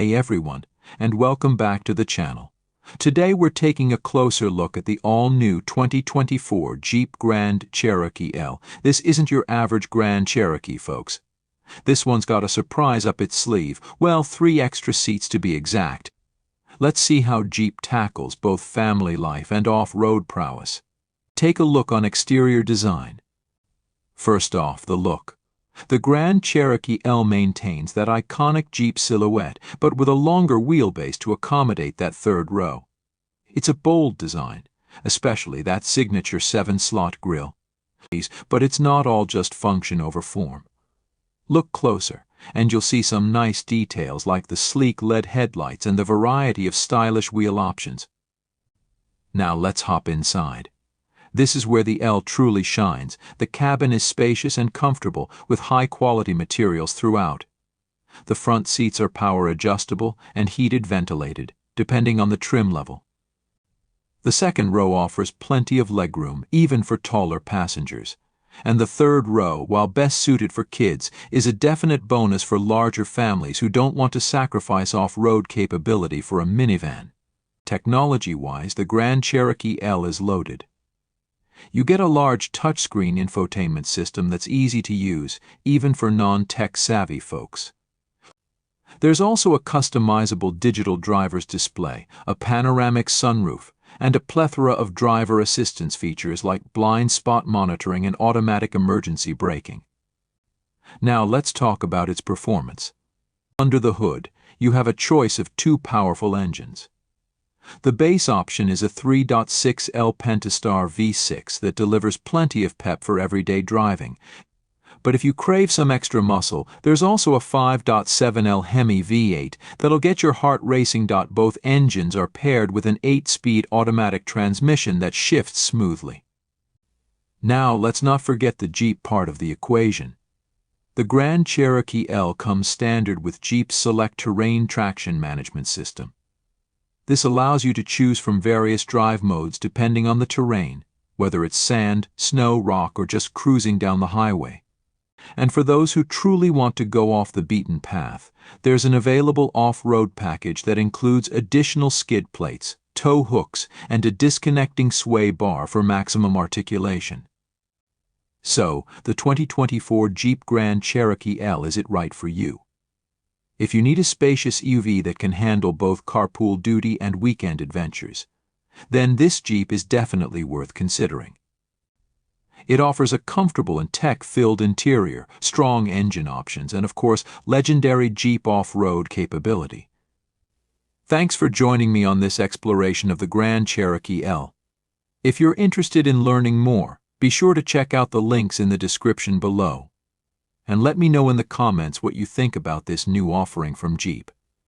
Hey everyone, and welcome back to the channel. Today we're taking a closer look at the all-new 2024 Jeep Grand Cherokee L. This isn't your average Grand Cherokee, folks. This one's got a surprise up its sleeve, well, 3 extra seats to be exact. Let's see how Jeep tackles both family life and off-road prowess. Take a look on exterior design. First off, the look. The Grand Cherokee L maintains that iconic Jeep silhouette, but with a longer wheelbase to accommodate that third row. It's a bold design, especially that signature 7-slot grille. But it's not all just function over form. Look closer, and you'll see some nice details like the sleek LED headlights and the variety of stylish wheel options. Now let's hop inside. This is where the L truly shines. The cabin is spacious and comfortable with high-quality materials throughout. The front seats are power adjustable and heated ventilated, depending on the trim level. The second row offers plenty of legroom, even for taller passengers. And the third row, while best suited for kids, is a definite bonus for larger families who don't want to sacrifice off-road capability for a minivan. Technology-wise, the Grand Cherokee L is loaded. You get a large touchscreen infotainment system that's easy to use, even for non-tech-savvy folks. There's also a customizable digital driver's display, a panoramic sunroof, and a plethora of driver assistance features like blind spot monitoring and automatic emergency braking. Now let's talk about its performance. Under the hood, you have a choice of 2 powerful engines. The base option is a 3.6L Pentastar V6 that delivers plenty of pep for everyday driving. But if you crave some extra muscle, there's also a 5.7L Hemi V8 that'll get your heart racing. Both engines are paired with an 8-speed automatic transmission that shifts smoothly. Now let's not forget the Jeep part of the equation. The Grand Cherokee L comes standard with Jeep's Select Terrain Traction Management System. This allows you to choose from various drive modes depending on the terrain, whether it's sand, snow, rock, or just cruising down the highway. And for those who truly want to go off the beaten path, there's an available off-road package that includes additional skid plates, tow hooks, and a disconnecting sway bar for maximum articulation. So, the 2024 Jeep Grand Cherokee L, is it right for you? If you need a spacious SUV that can handle both carpool duty and weekend adventures, then this Jeep is definitely worth considering. It offers a comfortable and tech-filled interior, strong engine options, and of course, legendary Jeep off-road capability. Thanks for joining me on this exploration of the Grand Cherokee L. If you're interested in learning more, be sure to check out the links in the description below. And let me know in the comments what you think about this new offering from Jeep.